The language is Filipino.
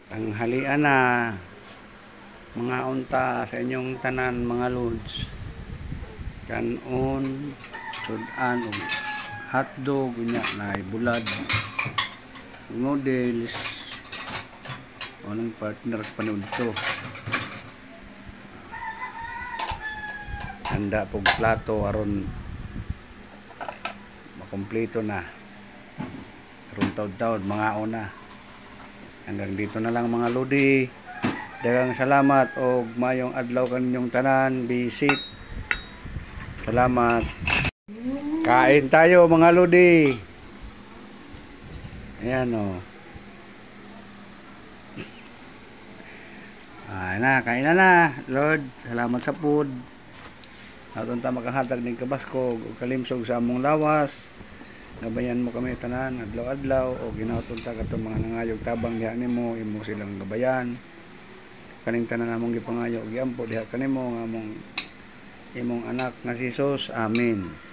Tanghalian na mga unta sa inyong tanan mga lods. Kanon, sudan o hotdog nya na bulad, noodles o ng partner panood to. Handa pog plato aron makompleto na. Aron taud-taud mga una. Hanggang dito na lang mga lodi. Daghang salamat o mayong adlaw kaninyong tanan. Visit. Salamat. Kain tayo mga lodi. Ayan o. Kain na Lord. Salamat sa food. Atong ta makahatag ning kabaskog o kalimsog sa among lawas. Gabayan mo kami tanan adlaw-adlaw o ginauton ta kadtong mga nangayog tabang diha nimo imo silang gabayan. Kaning tanan namong gipangayo og giampo diha kanimo nga among imong anak nga si Jesus. Amen.